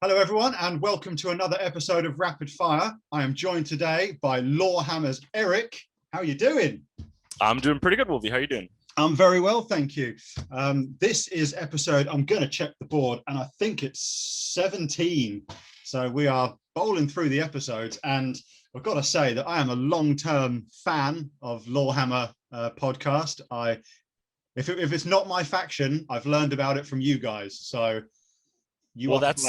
Hello, everyone, and welcome to another episode of Rapid Fire. I am joined today by Lorehammer's Erik. How are you doing? I'm doing pretty good, Wolfie. How are you doing? I'm very well, thank you. This is episode, I'm going to check the board, and I think it's 17. So we are bowling through the episodes, and I've got to say that I am a long-term fan of Lorehammer Podcast. If it's not my faction, I've learned about it from you guys. So that's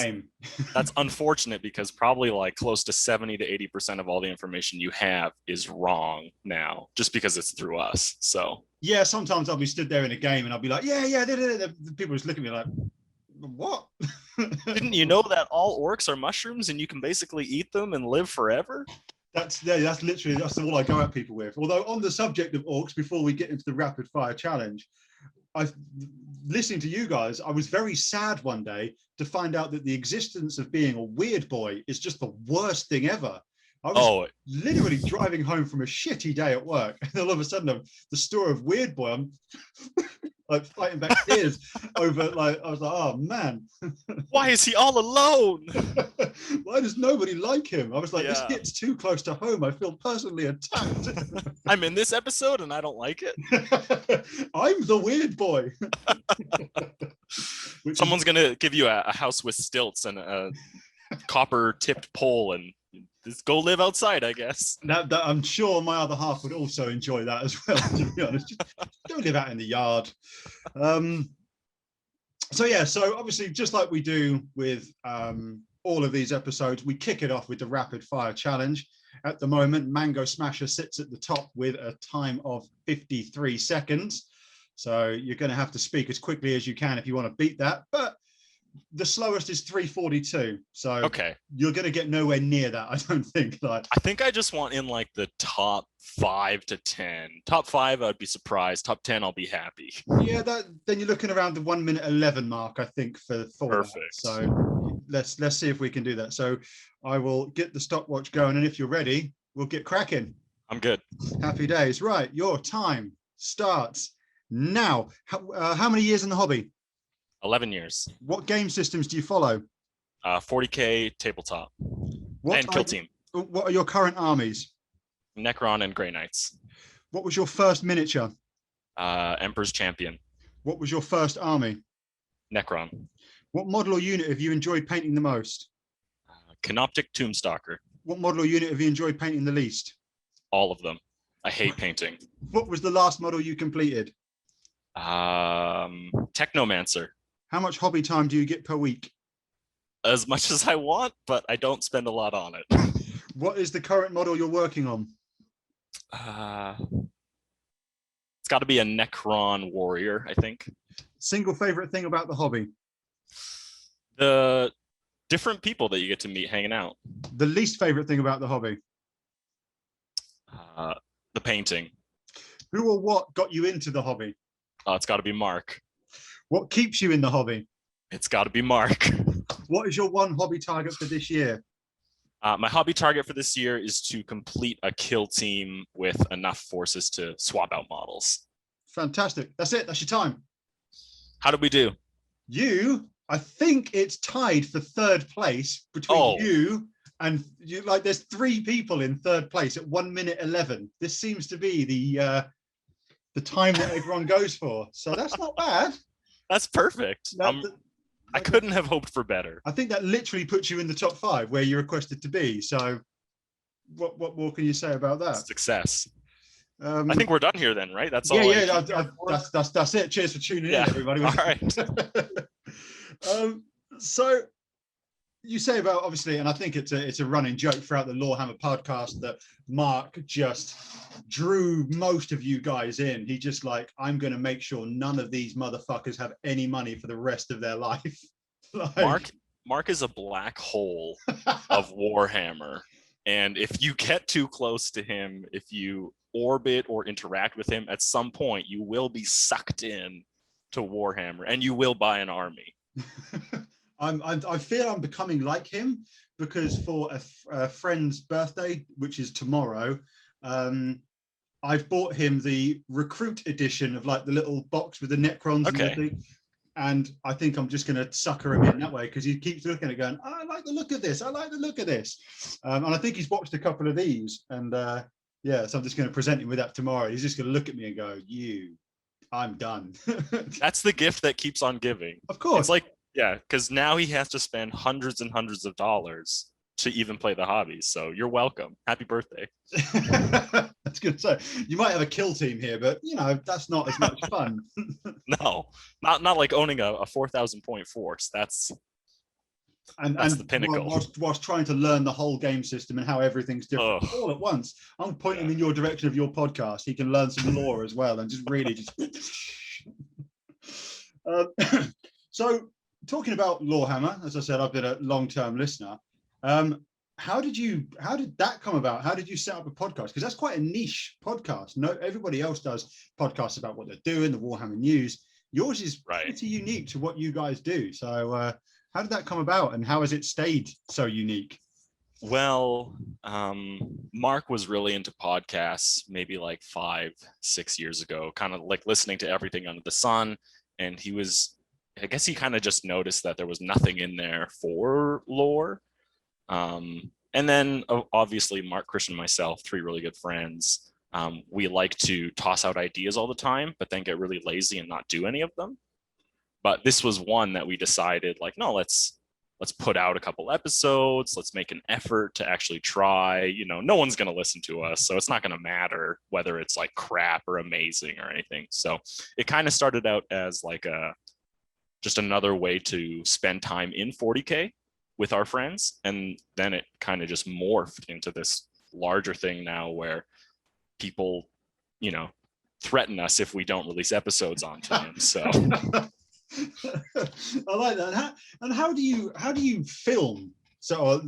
unfortunate because probably like close to 70 to 80% of all the information you have is wrong now, just because it's through us. So yeah, sometimes I'll be stood there in a game and I'll be like, yeah. The people just look at me like, what? Didn't you know that all orcs are mushrooms and you can basically eat them and live forever? That's all I go at people with. Although on the subject of orcs, before we get into the rapid fire challenge, listening to you guys, I was very sad one day to find out that the existence of being a weird boy is just the worst thing ever. I was literally driving home from a shitty day at work, and all of a sudden, the store of Weird Boy, I'm like fighting back tears over like I was like, oh man, why is he all alone? Why does nobody like him? I was like, this hits too close to home. I feel personally attacked. I'm in this episode and I don't like it. I'm the Weird Boy. Someone's gonna give you a house with stilts and a copper tipped pole and just go live outside, I guess. That I'm sure my other half would also enjoy that as well, to be honest. Just don't live out in the yard. So obviously, just like we do with all of these episodes, we kick it off with the Rapid Fire Challenge. At the moment, Mango Smasher sits at the top with a time of 53 seconds. So you're going to have to speak as quickly as you can if you want to beat that. But the slowest is 3:42, so you're going to get nowhere near that, I don't think. I think I just want in like the top 5 to 10. Top 5, I'd be surprised. Top 10, I'll be happy. Yeah, then you're looking around the 1 minute 11 mark, I think, for perfect. That. So let's see if we can do that. So I will get the stopwatch going, and if you're ready, we'll get cracking. I'm good. Happy days. Right, your time starts now. How many years in the hobby? 11 years. What game systems do you follow? 40K tabletop and Kill Team. What are your current armies? Necron and Grey Knights. What was your first miniature? Emperor's Champion. What was your first army? Necron. What model or unit have you enjoyed painting the most? Canoptic Tombstalker. What model or unit have you enjoyed painting the least? All of them. I hate painting. What was the last model you completed? Technomancer. How much hobby time do you get per week? As much as I want, but I don't spend a lot on it. What is the current model you're working on? It's got to be a Necron warrior, I think. Single favorite thing about the hobby? The different people that you get to meet hanging out. The least favorite thing about the hobby? The painting. Who or what got you into the hobby? It's got to be Mark. What keeps you in the hobby? It's got to be Mark. What is your one hobby target for this year? My hobby target for this year is to complete a kill team with enough forces to swap out models. Fantastic. That's it. That's your time. How did we do? I think it's tied for third place between you and you. Like, there's 3 people in third place at 1 minute 11. This seems to be the time that everyone goes for. So that's not bad. That's perfect. I couldn't have hoped for better. I think that literally puts you in the top 5 where you're requested to be. So what more can you say about that? Success. I think we're done here then, right? That's all. That's it. Cheers for tuning in, everybody. All right. So you say about, obviously, and I think it's a running joke throughout the Lorehammer podcast, that Mark just drew most of you guys in. He just like, I'm going to make sure none of these motherfuckers have any money for the rest of their life. Mark is a black hole of Warhammer. And if you get too close to him, if you orbit or interact with him, at some point you will be sucked in to Warhammer and you will buy an army. I feel I'm becoming like him, because for a friend's birthday, which is tomorrow, I've bought him the recruit edition of like the little box with the Necrons. Okay. And And I think I'm just going to sucker him in that way because he keeps looking at it going, I like the look of this. I like the look of this. And I think he's watched a couple of these. And yeah, so I'm just going to present him with that tomorrow. He's just going to look at me and go, I'm done. That's the gift that keeps on giving. Of course. It's like, yeah, because now he has to spend hundreds and hundreds of dollars to even play the hobbies. So you're welcome. Happy birthday. I was going to say, you might have a kill team here, but that's not as much fun. No, not like owning a 4,000 point force. That's the pinnacle. Whilst trying to learn the whole game system and how everything's different all at once. I'm pointing him in your direction of your podcast. He can learn some lore as well and just really just. So talking about Lorehammer, as I said, I've been a long-term listener. How did that come about? How did you set up a podcast? Because that's quite a niche podcast. No, everybody else does podcasts about what they're doing, the Warhammer news. Yours is pretty unique to what you guys do. So how did that come about, and how has it stayed so unique? Well, Mark was really into podcasts maybe like 5-6 years ago, kind of like listening to everything under the sun. And I guess he kind of just noticed that there was nothing in there for lore. And then obviously Mark, Christian, and myself, 3 really good friends. We like to toss out ideas all the time, but then get really lazy and not do any of them. But this was one that we decided, like, no, let's put out a couple episodes. Let's make an effort to actually try. No one's going to listen to us, so it's not going to matter whether it's like crap or amazing or anything. So it kind of started out as like just another way to spend time in 40K with our friends. And then it kind of just morphed into this larger thing now where people, threaten us if we don't release episodes on time. So I like that. And how do you film, so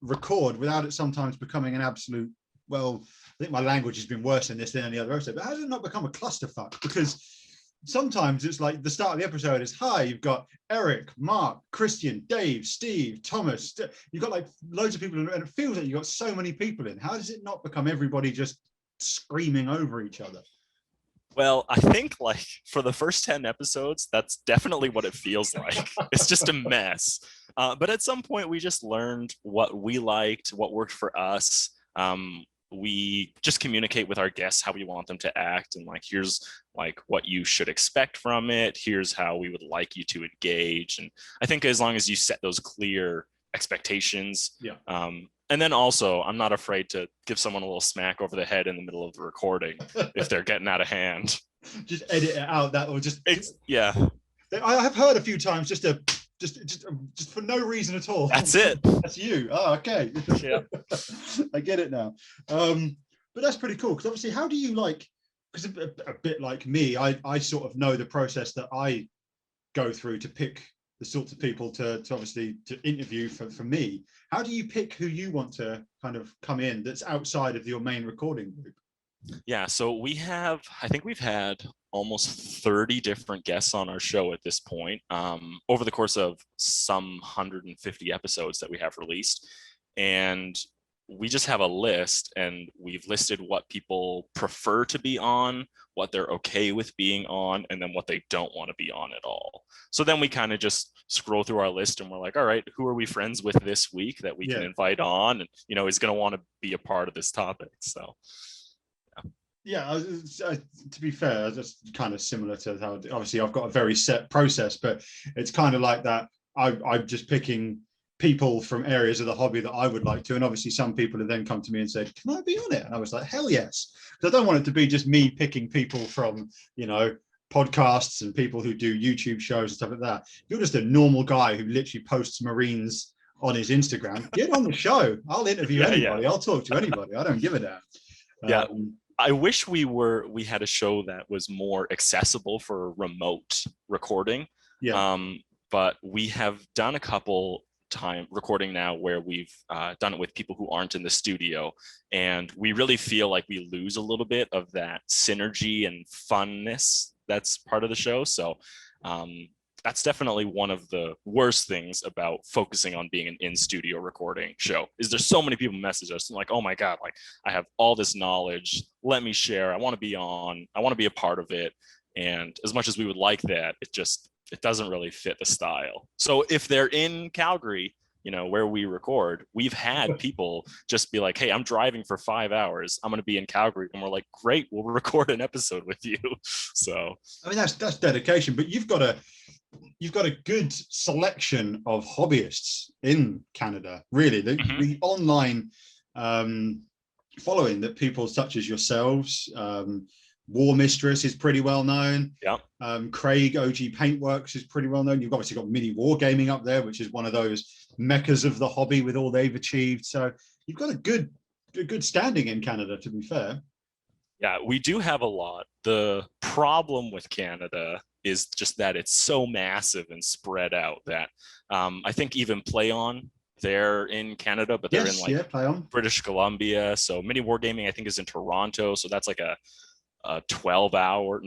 record without it sometimes becoming an absolute, well, I think my language has been worse in this than any other episode, but how does it not become a clusterfuck? Because sometimes it's like the start of the episode is, hi, you've got Erik, Mark, Christian, Dave, Steve, Thomas. You've got like loads of people, and it feels like you've got so many people in. How does it not become everybody just screaming over each other? Well, I think like for the first 10 episodes, that's definitely what it feels like. It's just a mess. But at some point, we just learned what we liked, what worked for us. We just communicate with our guests how we want them to act, and like, here's like what you should expect from it. Here's how we would like you to engage. And I think as long as you set those clear expectations, and then also, I'm not afraid to give someone a little smack over the head in the middle of the recording if they're getting out of hand. Just edit it out. That will just yeah. I have heard a few times just for no reason at all. That's it. That's you. Oh, okay. Yeah. I get it now. But that's pretty cool, because obviously, how do you because a bit like me, I sort of know the process that I go through to pick the sorts of people to obviously to interview for me. How do you pick who you want to kind of come in that's outside of your main recording group? Yeah, so I think we've had almost 30 different guests on our show at this point, over the course of some 150 episodes that we have released. And we just have a list, and we've listed what people prefer to be on, what they're okay with being on, and then what they don't want to be on at all. So then we kind of just scroll through our list, and we're like, all right, who are we friends with this week that we can invite on, and is going to want to be a part of this topic. So to be fair, that's kind of similar to how, obviously, I've got a very set process, but it's kind of like that. I'm just picking people from areas of the hobby that I would like to, and obviously some people have then come to me and said, can I be on it? And I was like, hell yes, because I don't want it to be just me picking people from podcasts and people who do YouTube shows and stuff like that. You're just a normal guy who literally posts Marines on his Instagram. Get on the show. I'll interview anybody. I'll talk to anybody. I don't give a damn. I wish we had a show that was more accessible for remote recording. But we have done a couple time recording now where we've done it with people who aren't in the studio, and we really feel like we lose a little bit of that synergy and funness that's part of the show. So that's definitely one of the worst things about focusing on being an in-studio recording show, is there's so many people message us and like, oh my God, like I have all this knowledge, let me share, I want to be on, I want to be a part of it. And as much as we would like that, it doesn't really fit the style. So if they're in Calgary, where we record, we've had people just be like, hey, I'm driving for 5 hours, I'm going to be in Calgary, and we're like, great, we'll record an episode with you. So I mean, that's dedication, but you've got a good selection of hobbyists in Canada, really. The online following that people such as yourselves, War Mistress is pretty well known. Yeah. Craig OG Paintworks is pretty well known. You've obviously got Mini Wargaming up there, which is one of those meccas of the hobby with all they've achieved. So you've got a good standing in Canada, to be fair. Yeah, we do have a lot. The problem with Canada is just that it's so massive and spread out that I think even Play On, they're in Canada, but they're in Play On. British Columbia. So Mini Wargaming, I think, is in Toronto. So that's like a 12-hour,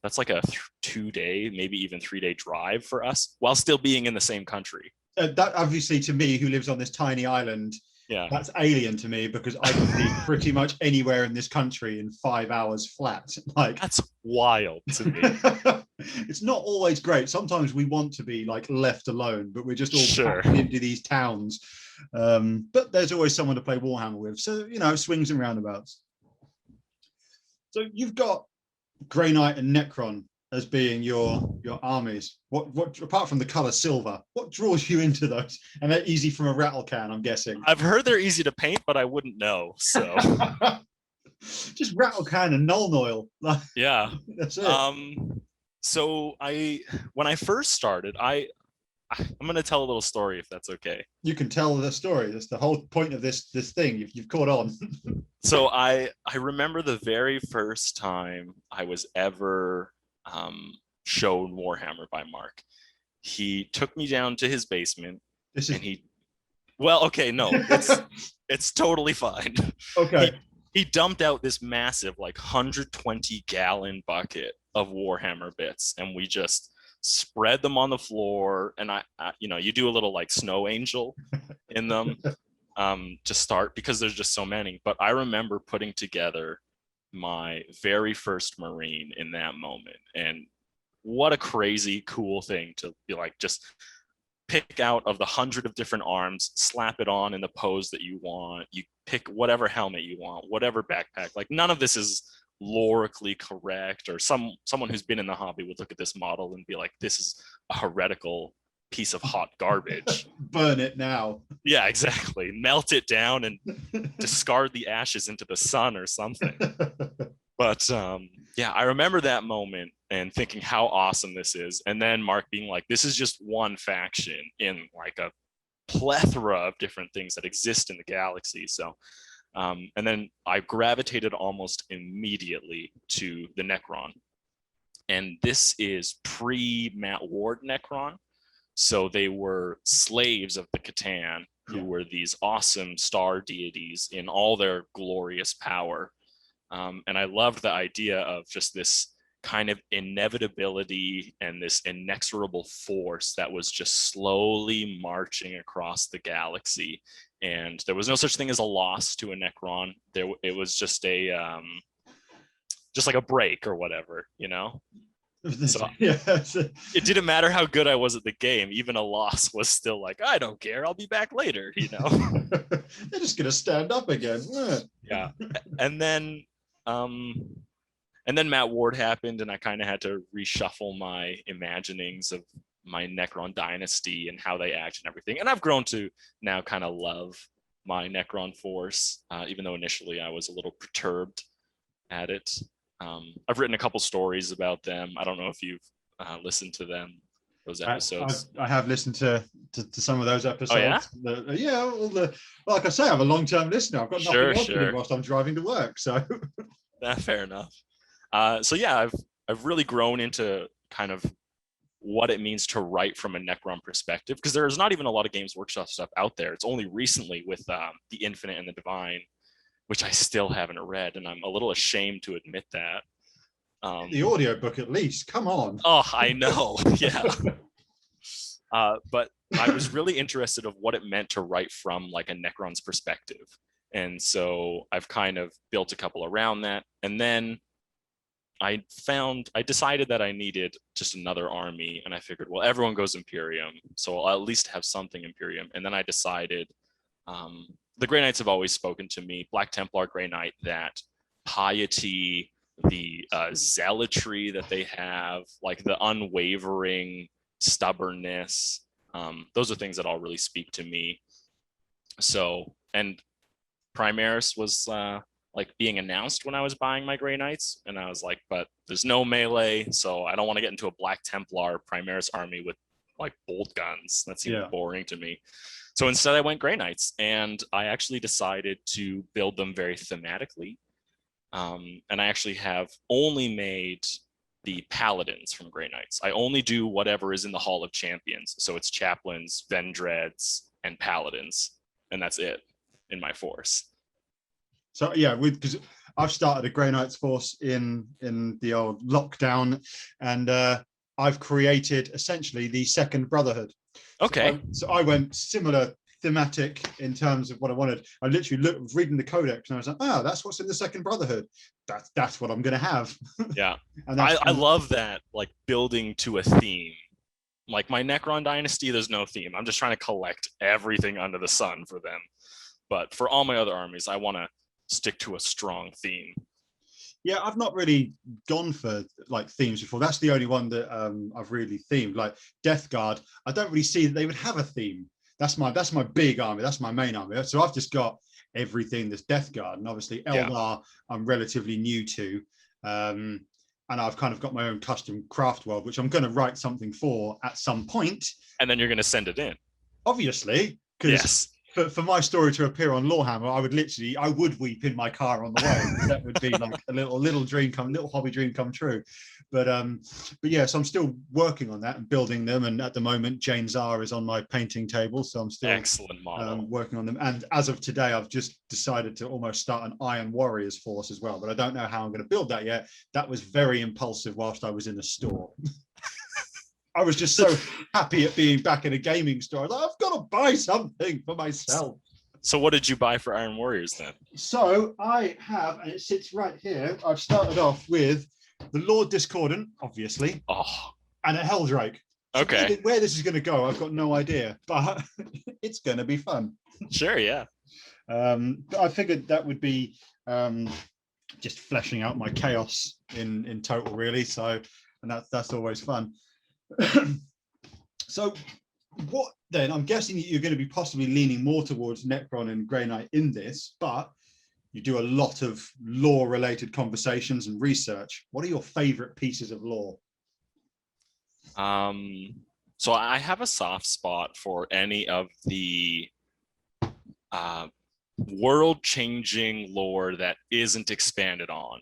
that's like a 2-day, maybe even 3-day drive for us while still being in the same country. That obviously, to me, who lives on this tiny island, that's alien to me, because I can be pretty much anywhere in this country in 5 hours flat. Like, that's wild to me. It's not always great. Sometimes we want to be like left alone, but we're just all packed into these towns. But there's always someone to play Warhammer with. So, swings and roundabouts. So you've got Grey Knight and Necron as being your armies. What apart from the color silver, what draws you into those? And they're easy from a rattle can, I'm guessing. I've heard they're easy to paint, but I wouldn't know. So just rattle can and Null Oil. Yeah. That's it. So when I first started, I'm going to tell a little story, if that's okay. You can tell the story. That's the whole point of this thing. You've caught on. So I remember the very first time I was ever shown Warhammer by Mark. He took me down to his basement, it's totally fine. Okay. He dumped out this massive, like 120-gallon bucket of Warhammer bits, and we just spread them on the floor. And I you do a little like snow angel in them to start, because there's just so many. But I remember putting together my very first Marine in that moment, and what a crazy cool thing to be like, just pick out of the 100 of different arms, slap it on in the pose that you want, you pick whatever helmet you want, whatever backpack. Like, none of this is lorically correct, or someone who's been in the hobby would look at this model and be like, this is a heretical piece of hot garbage. Burn it now. Yeah, exactly. Melt it down and discard the ashes into the sun or something. But I remember that moment and thinking how awesome this is. And then Mark being like, this is just one faction in like a plethora of different things that exist in the galaxy. So and then I gravitated almost immediately to the Necron. And this is pre-Matt Ward Necron. So they were slaves of the Catan, who were these awesome star deities in all their glorious power. And I loved the idea of just this kind of inevitability and this inexorable force that was just slowly marching across the galaxy. And there was no such thing as a loss to a Necron. It was just just like a break or whatever, So it didn't matter how good I was at the game. Even a loss was still like, I don't care, I'll be back later, They're just gonna stand up again. Yeah. And then Matt Ward happened, and I kind of had to reshuffle my imaginings of my Necron dynasty and how they act and everything. And I've grown to now kind of love my Necron force, even though initially I was a little perturbed at it. I've written a couple stories about them. I don't know if you've listened to them, those episodes. I have listened to some of those episodes. Oh, yeah? Like I say, I'm a long-term listener. I've got nothing else to do whilst I'm driving to work. So fair enough. I've really grown into kind of what it means to write from a Necron perspective, because there's not even a lot of Games Workshop stuff out there. It's only recently with the Infinite and the Divine, which I still haven't read, and I'm a little ashamed to admit that. The audiobook, at least. Come on. Oh, I know. Yeah. But I was really interested of what it meant to write from like a Necron's perspective. And so I've kind of built a couple around that. And then I decided that I needed just another army, and I figured, well, everyone goes Imperium, so I'll at least have something Imperium. And then I decided, the Grey Knights have always spoken to me, Black Templar Grey Knight, that piety, the zealotry that they have, like the unwavering stubbornness, those are things that all really speak to me. So, and Primaris was like being announced when I was buying my Grey Knights, and I was like, but there's no melee, so I don't want to get into a Black Templar Primaris army with like bolt guns. That seemed boring to me. So instead I went Grey Knights, and I actually decided to build them very thematically. And I actually have only made the Paladins from Grey Knights. I only do whatever is in the Hall of Champions. So it's Chaplains, Vendreads, and Paladins, and that's it in my force. So yeah, because I've started a Grey Knights force in the old lockdown, and I've created essentially the Second Brotherhood. Okay. So I went similar thematic in terms of what I wanted. I literally reading the codex, and I was like, oh, that's what's in the Second Brotherhood. That's what I'm going to have. Yeah. And I love that, like building to a theme. Like my Necron dynasty, there's no theme. I'm just trying to collect everything under the sun for them. But for all my other armies, I want to stick to a strong theme. Yeah, I've not really gone for like themes before. That's the only one that I've really themed. Like Death Guard, I don't really see that they would have a theme. That's my big army. That's my main army. So I've just got everything that's Death Guard, and obviously Eldar I'm relatively new to, and I've kind of got my own custom craft world, which I'm going to write something for at some point. And then you're going to send it in, obviously, because for my story to appear on Lorehammer, I would weep in my car on the way. That would be like a little hobby dream come true. But yeah, so I'm still working on that and building them. And at the moment, Jane Czar is on my painting table, so I'm still excellent model working on them. And as of today, I've just decided to almost start an Iron Warriors force as well. But I don't know how I'm going to build that yet. That was very impulsive whilst I was in a store. I was just so happy at being back in a gaming store. Like, I've got to buy something for myself. So what did you buy for Iron Warriors then? So I have, and it sits right here, I've started off with the Lord Discordant, obviously, and a Helldrake. So okay. Where this is going to go, I've got no idea, but it's going to be fun. Sure, yeah. But I figured that would be just fleshing out my chaos in total, really. So, and that's always fun. So what then? I'm guessing you're going to be possibly leaning more towards Necron and Grey Knight in this, but you do a lot of lore related conversations and research. What are your favorite pieces of lore? So I have a soft spot for any of the world changing lore that isn't expanded on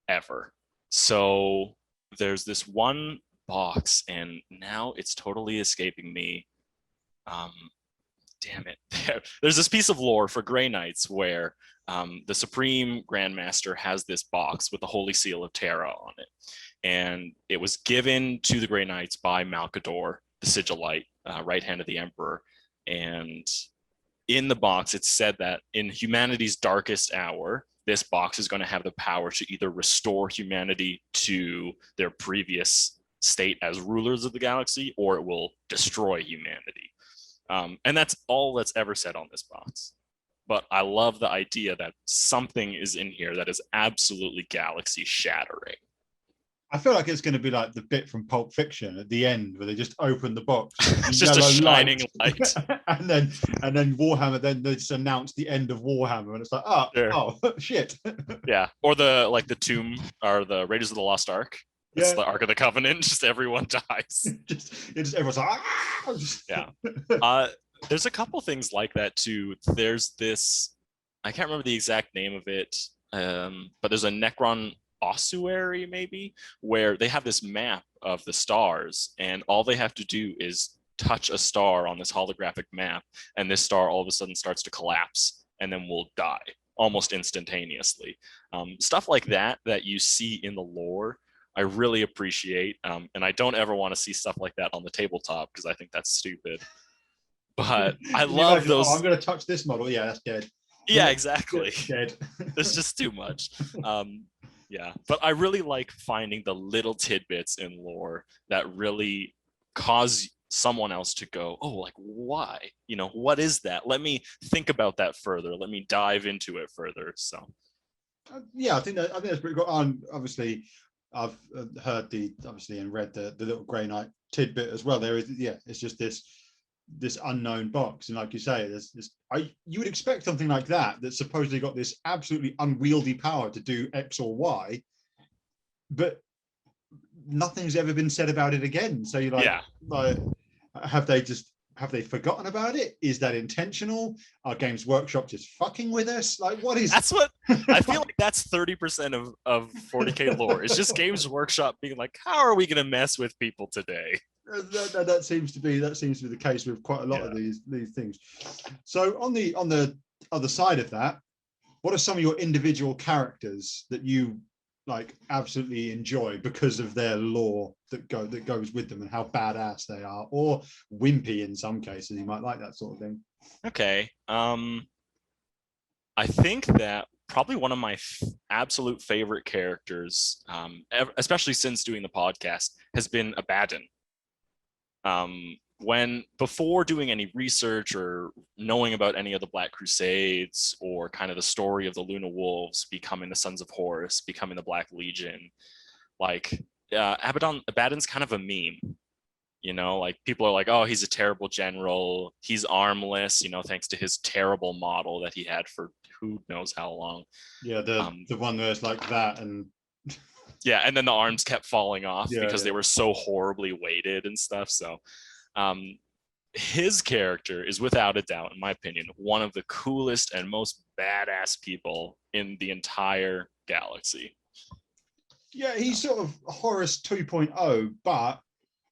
ever. So there's this one box, and now it's totally escaping me. Damn it. There's this piece of lore for Grey Knights where the Supreme Grandmaster has this box with the Holy Seal of Terra on it. And it was given to the Grey Knights by Malcador, the Sigillite, right hand of the Emperor. And in the box, it said that in humanity's darkest hour, this box is going to have the power to either restore humanity to their previous state as rulers of the galaxy, or it will destroy humanity. And that's all that's ever said on this box. But I love the idea that something is in here that is absolutely galaxy shattering. I feel like it's going to be like the bit from Pulp Fiction at the end where they just open the box. It's just a shining light. and then Warhammer, then they just announce the end of Warhammer, and it's like, oh shit. Yeah. Or the Tomb, or the Raiders of the Lost Ark. It's the Ark of the Covenant. Just everyone dies. just everyone's like, yeah. There's a couple things like that too. There's this, I can't remember the exact name of it, but there's a Necron ossuary maybe, where they have this map of the stars, and all they have to do is touch a star on this holographic map, and this star all of a sudden starts to collapse, and then will die almost instantaneously. Stuff like that you see in the lore, I really appreciate, and I don't ever want to see stuff like that on the tabletop because I think that's stupid. But I love those. I'm going to touch this model. Yeah, that's dead. Yeah, exactly. Dead. There's just too much. Yeah, but I really like finding the little tidbits in lore that really cause someone else to go, oh, like, why? What is that? Let me think about that further. Let me dive into it further. So Yeah, I think that's pretty cool. Obviously, I've heard and read the little Grey Knight tidbit as well. There is, it's just this unknown box, and like you say, you would expect something like that that's supposedly got this absolutely unwieldy power to do X or Y, but nothing's ever been said about it again. So you're like, have they forgotten about it? Is that intentional? Are Games Workshop just fucking with us? Like, what is? That's what I feel like. That's 30% of 40K lore. It's just Games Workshop being like, how are we going to mess with people today? That seems to be the case with quite a lot of these things. So on the other side of that, what are some of your individual characters that you like absolutely enjoy because of their lore that goes with them and how badass they are, or wimpy in some cases? You might like that sort of thing. Okay. I think that probably one of my absolute favorite characters, especially since doing the podcast, has been Abaddon. When before doing any research or knowing about any of the Black Crusades or kind of the story of the Luna Wolves becoming the Sons of Horus, becoming the Black Legion, like Abaddon's kind of a meme. Like people are like, oh, he's a terrible general. He's armless, thanks to his terrible model that he had for who knows how long. Yeah, the one where it's like that and yeah, and then the arms kept falling off because they were so horribly weighted and stuff. So his character is without a doubt, in my opinion, one of the coolest and most badass people in the entire galaxy. Yeah, he's sort of Horus 2.0, but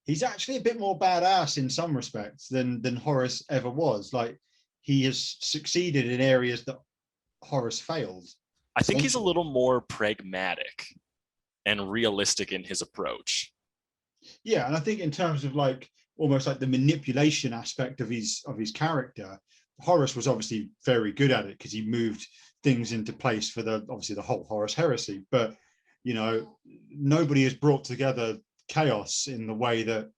he's actually a bit more badass in some respects than Horus ever was. Like, he has succeeded in areas that Horus failed. I think he's a little more pragmatic and realistic in his approach. Yeah, and I think in terms of like almost like the manipulation aspect of his character, Horus was obviously very good at it because he moved things into place for the whole Horus heresy. But nobody has brought together chaos in the way that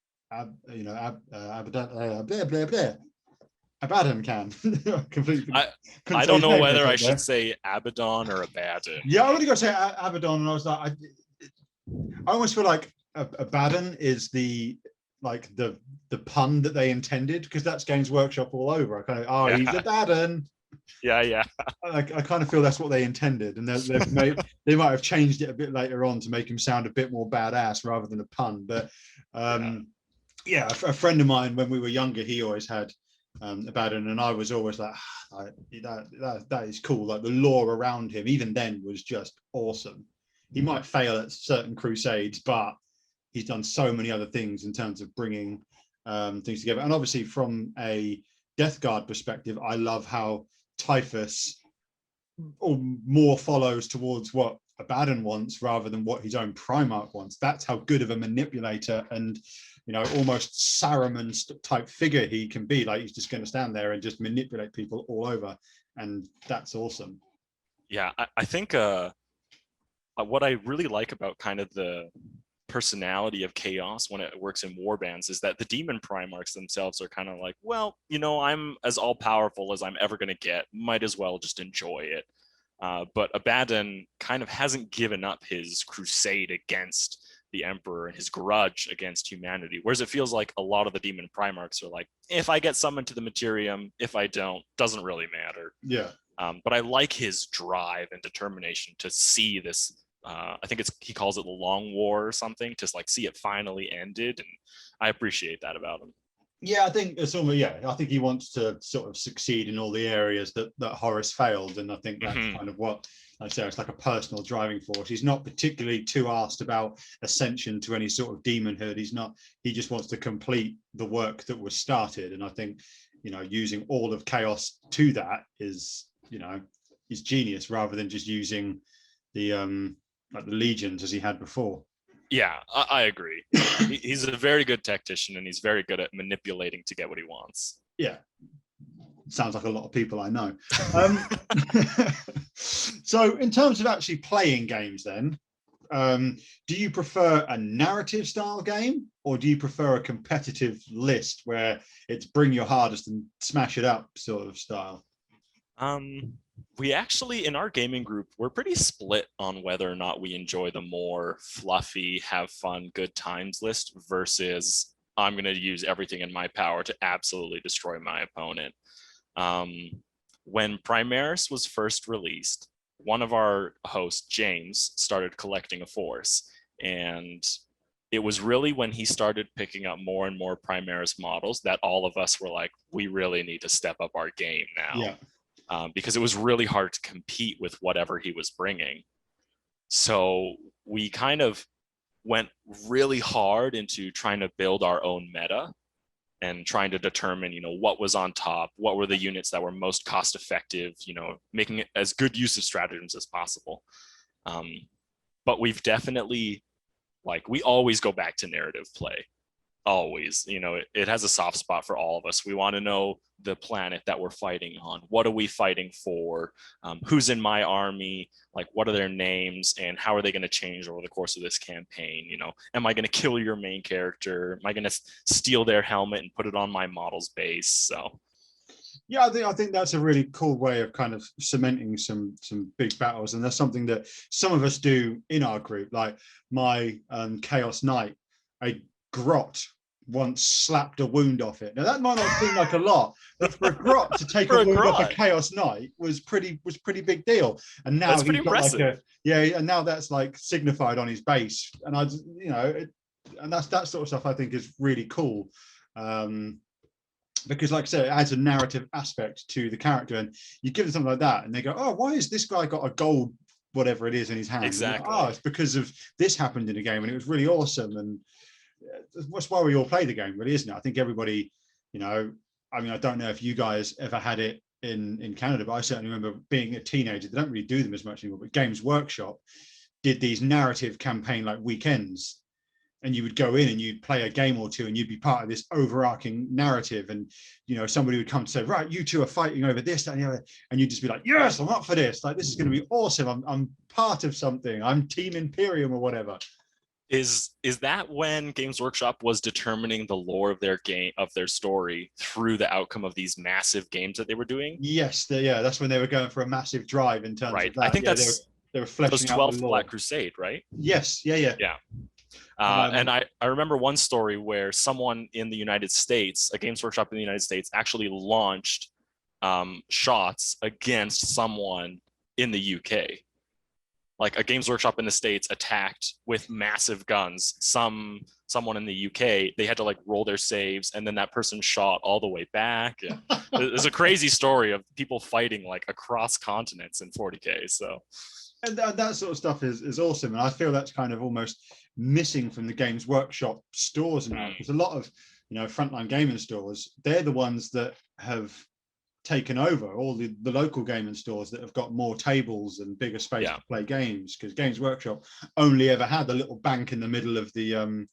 Abaddon can. Completely. I don't know whether I should say Abaddon or Abaddon. Yeah, I would go say Abaddon, and I was like, I almost feel like Abaddon is the pun that they intended, because that's Games Workshop all over. I kind of, he's Abaddon. Yeah. I kind of feel that's what they intended, and they might have changed it a bit later on to make him sound a bit more badass rather than a pun. But a friend of mine when we were younger, he always had Abaddon, and I was always like, that is cool. Like the lore around him, even then, was just awesome. He might fail at certain crusades, but he's done so many other things in terms of bringing things together. And obviously, from a Death Guard perspective, I love how Typhus more follows towards what Abaddon wants rather than what his own Primarch wants. That's how good of a manipulator and almost Saruman type figure he can be. Like, he's just going to stand there and just manipulate people all over, and that's awesome. Yeah, I think what I really like about kind of the personality of chaos when it works in warbands is that the demon primarchs themselves are kind of like, well, I'm as all powerful as I'm ever going to get, might as well just enjoy it. But Abaddon kind of hasn't given up his crusade against the Emperor and his grudge against humanity, whereas it feels like a lot of the demon primarchs are like, if I get summoned to the Materium, if I don't, doesn't really matter. Yeah. But I like his drive and determination to see this. I think he calls it the Long War or something, to like see it finally ended, and I appreciate that about him. Yeah, I think it's almost, I think he wants to sort of succeed in all the areas that Horus failed, and I think that's kind of what I say. It's like a personal driving force. He's not particularly too asked about ascension to any sort of demonhood. He just wants to complete the work that was started, and I think using all of chaos to that is genius, rather than just using the like the legions as he had before. Yeah, I agree. He's a very good tactician, and he's very good at manipulating to get what he wants. Yeah, sounds like a lot of people I know. So in terms of actually playing games then, Do you prefer a narrative style game, or do you prefer a competitive list where it's bring your hardest and smash it up sort of style? We actually, in our gaming group, we're pretty split on whether or not we enjoy the more fluffy, have fun, good times list versus I'm going to use everything in my power to absolutely destroy my opponent. When Primaris was first released, one of our hosts, James, started collecting a force. And it was really when he started picking up more and more Primaris models that all of us were like, we really need to step up our game now. Yeah. Because it was really hard to compete with whatever he was bringing. So we kind of went really hard into trying to build our own meta and trying to determine, what was on top, what were the units that were most cost effective, making it as good use of stratagems as possible. But we've definitely, we always go back to narrative play. Always, it has a soft spot for all of us. We want to know the planet that we're fighting on. What are we fighting for? Who's in my army? What are their names, and how are they going to change over the course of this campaign? Am I going to kill your main character? Am I going to steal their helmet and put it on my model's base? So yeah, I think that's a really cool way of kind of cementing some big battles, and that's something that some of us do in our group. Like my Chaos Knight, a grot once slapped a wound off it. Now that might not seem like a lot, but for a grot to take a wound off a Chaos Knight was pretty big deal. And now he's got and now that's signified on his base. And and that's that sort of stuff I think is really cool. Because like I said, it adds a narrative aspect to the character, and you give them something like that and they go, oh, why has this guy got a gold whatever it is in his hand? Exactly. Oh, it's because of this happened in the game and it was really awesome. And that's why we all play the game, really, isn't it? I think everybody, I don't know if you guys ever had it in Canada, but I certainly remember being a teenager. They don't really do them as much anymore, but Games Workshop did these narrative campaign weekends, and you would go in and you'd play a game or two and you'd be part of this overarching narrative. And, somebody would come to say, right, you two are fighting over this, that, and the other. And you'd just be like, yes, I'm up for this. This is going to be awesome. I'm part of something. I'm Team Imperium or whatever. Is that when Games Workshop was determining the lore of their game, of their story, through the outcome of these massive games that they were doing? Yes, that's when they were going for a massive drive in terms of that. I think they were fleshing out 12th Black Crusade, right? Yes, yeah. And I remember one story where someone in the United States, a Games Workshop in the United States, actually launched shots against someone in the UK. A Games Workshop in the States attacked with massive guns someone in the UK. They had to roll their saves, and then that person shot all the way back. And there's a crazy story of people fighting across continents in 40K. So, and that sort of stuff is awesome, and I feel that's kind of almost missing from the Games Workshop stores now, because a lot of frontline gaming stores, they're the ones that have taken over all the local gaming stores that have got more tables and bigger space to play games, because Games Workshop only ever had a little bank in the middle of the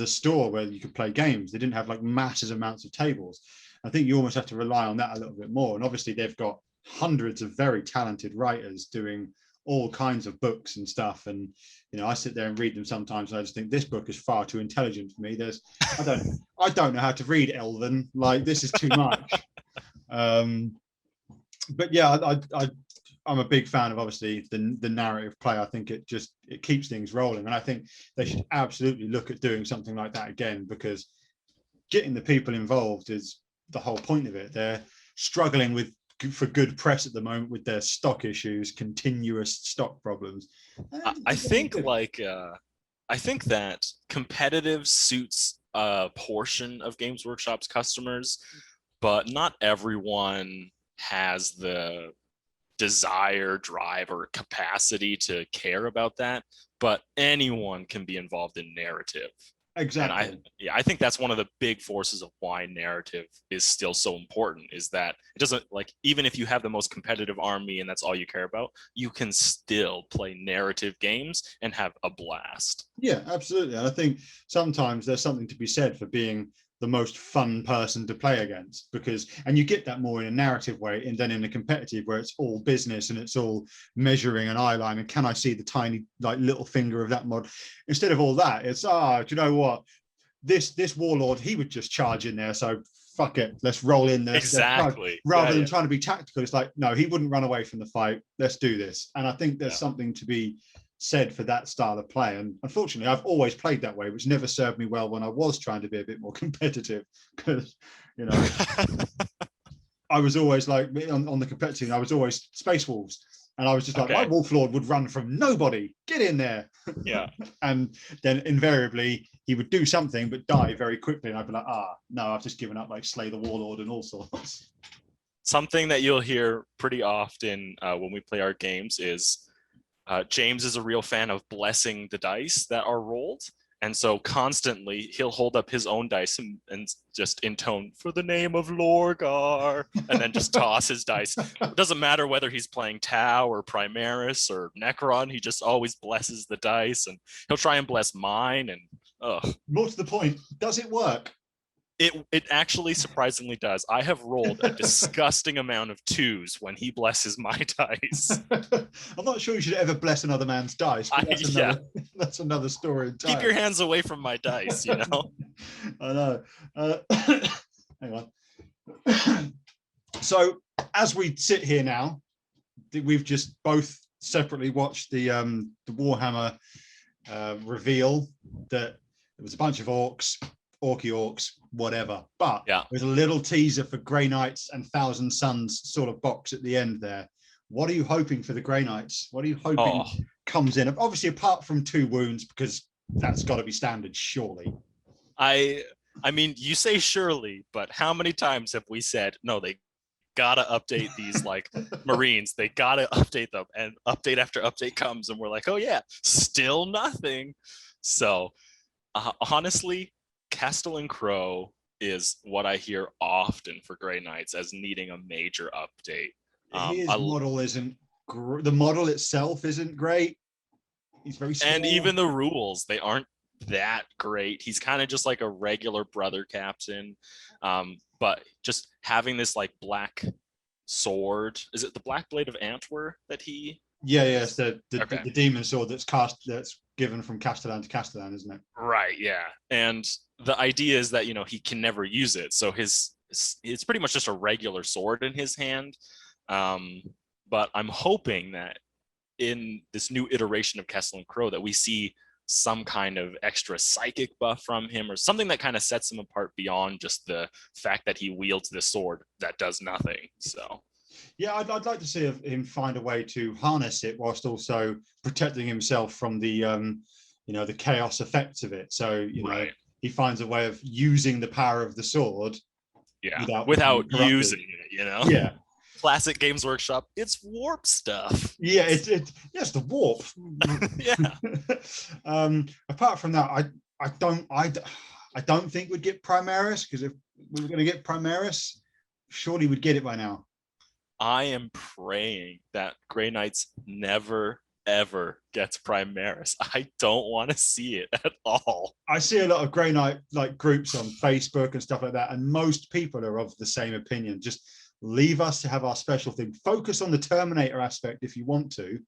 store where you could play games. They didn't have massive amounts of tables. I think you almost have to rely on that a little bit more, and obviously they've got hundreds of very talented writers doing all kinds of books and stuff, and I sit there and read them sometimes and I just think this book is far too intelligent for me. I don't know how to read Elven, this is too much. But yeah, I'm a big fan of obviously the narrative play. I think it keeps things rolling, and I think they should absolutely look at doing something like that again, because getting the people involved is the whole point of it. They're struggling for good press at the moment with their stock issues, continuous stock problems. I think I think that competitive suits a portion of Games Workshop's customers, but not everyone has the desire, drive, or capacity to care about that. But anyone can be involved in narrative. Exactly. And I think that's one of the big forces of why narrative is still so important, is that it doesn't even if you have the most competitive army and that's all you care about, you can still play narrative games and have a blast. Yeah, absolutely. And I think sometimes there's something to be said for being the most fun person to play against, because, and you get that more in a narrative way, and then in a competitive where it's all business and it's all measuring an eye line and can I see the tiny like little finger of that mod. Instead of all that, it's do you know what, this warlord, he would just charge in there, so fuck it, let's roll in there. Exactly. Rather than trying to be tactical, it's like, no, he wouldn't run away from the fight, let's do this. And I think there's something to be said for that style of play. And unfortunately, I've always played that way, which never served me well when I was trying to be a bit more competitive, because, you know, I was always like on the competitive, I was always Space Wolves. And I was just like, my Wolf Lord would run from nobody, get in there. Yeah. And then invariably he would do something but die very quickly. And I'd be like, no, I've just given up, like slay the warlord and all sorts. Something that you'll hear pretty often when we play our games is James is a real fan of blessing the dice that are rolled. And so constantly he'll hold up his own dice and just intone, for the name of Lorgar, and then just toss his dice. It doesn't matter whether he's playing Tau or Primaris or Necron, he just always blesses the dice, and he'll try and bless mine. And more to the point, does it work? It actually surprisingly does. I have rolled a disgusting amount of 2s when he blesses my dice. I'm not sure you should ever bless another man's dice. That's another story entirely. Keep your hands away from my dice, you know? I know. Hang on. So as we sit here now, we've just both separately watched the Warhammer reveal that there was a bunch of orcs, whatever, but there's a little teaser for Grey Knights and Thousand Suns sort of box at the end there. What are you hoping for the Grey Knights? What are you hoping comes in? Obviously, apart from 2 wounds, because that's got to be standard, surely. I mean, you say surely, but how many times have we said, no, they gotta update these like Marines, they gotta update them, and update after update comes and we're like, oh yeah, still nothing. So honestly, Castellan Crow is what I hear often for Grey Knights as needing a major update. His model isn't the model itself isn't great. He's very small. And even the rules, they aren't that great. He's kind of just like a regular brother captain, but just having this like black sword, is it the Black Blade of Antwer that he it's the demon sword that's given from Castellan to Castellan, isn't it? Right, yeah. And the idea is that, you know, he can never use it, so it's pretty much just a regular sword in his hand. But I'm hoping that in this new iteration of Castellan Crow that we see some kind of extra psychic buff from him, or something that kind of sets him apart beyond just the fact that he wields this sword that does nothing. So yeah, I'd like to see him find a way to harness it whilst also protecting himself from the the chaos effects of it. So know, he finds a way of using the power of the sword without using it, you know. Yeah. Classic Games Workshop, it's warp stuff. Yeah, it's the warp. Yeah. Apart from that, I don't think we'd get Primaris, because if we were going to get Primaris, surely we'd get it by now. I am praying that Grey Knights never ever gets Primaris. I don't want to see it at all. I see a lot of Grey Knight like groups on Facebook and stuff like that, and most people are of the same opinion. Just leave us to have our special thing. Focus on the Terminator aspect if you want to.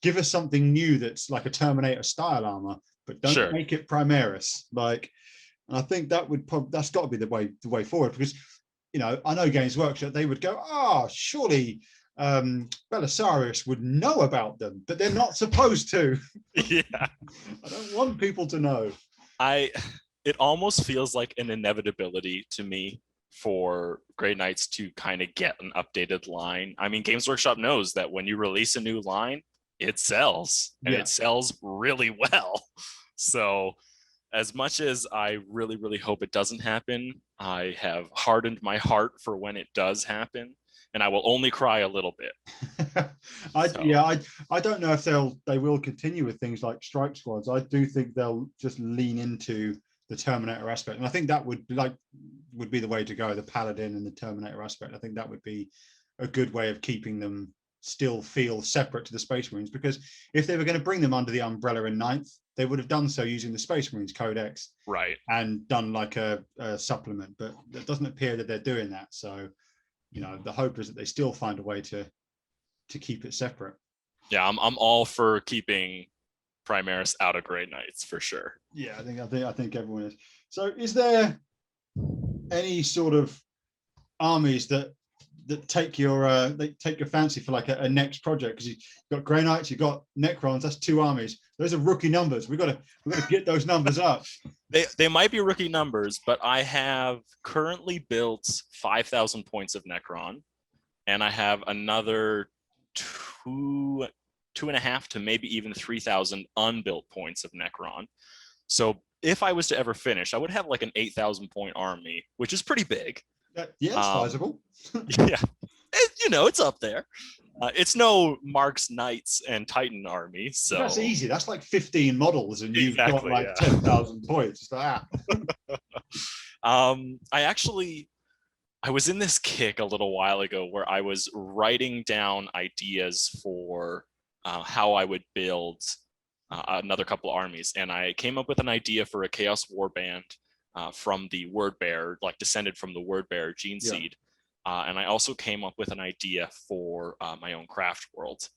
Give us something new that's like a Terminator style armor, but don't make it Primaris. Like, and I think that's got to be the way forward, because I know Games Workshop, they would go, surely Belisarius would know about them, but they're not supposed to. Yeah. I don't want people to know. It almost feels like an inevitability to me for Grey Knights to kind of get an updated line. I mean, Games Workshop knows that when you release a new line, it sells, and it sells really well. So as much as I really, really hope it doesn't happen, I have hardened my heart for when it does happen, and I will only cry a little bit. I don't know if they will continue with things like strike squads. I do think they'll just lean into the Terminator aspect, and I think that would be the way to go. The Paladin and the Terminator aspect. I think that would be a good way of keeping them still feel separate to the Space Marines, because if they were going to bring them under the umbrella in ninth, they would have done so using the Space Marines Codex, right, and done like a supplement, but it doesn't appear that they're doing that. So, you know, the hope is that they still find a way to keep it separate. Yeah, I'm all for keeping Primaris out of Grey Knights for sure. Yeah, I think everyone is. So, is there any sort of armies that take your fancy for like a next project? Because you've got Grey Knights, you've got Necrons. That's 2 armies. Those are rookie numbers. We've got to get those numbers up. They might be rookie numbers, but I have currently built 5,000 points of Necron, and I have another 2.5 to maybe even 3,000 unbuilt points of Necron. So if I was to ever finish, I would have like an 8,000 point army, which is pretty big. Yeah, it's sizable. Yeah, it's up there. It's no Mark's Knights and Titan army, so that's easy. That's like 15 models, and you've got like 10,000 points. It's like, I was in this kick a little while ago where I was writing down ideas for how I would build another couple armies, and I came up with an idea for a Chaos Warband from the Word Bearer, like descended from the Word Bearer gene seed. And I also came up with an idea for my own craft world.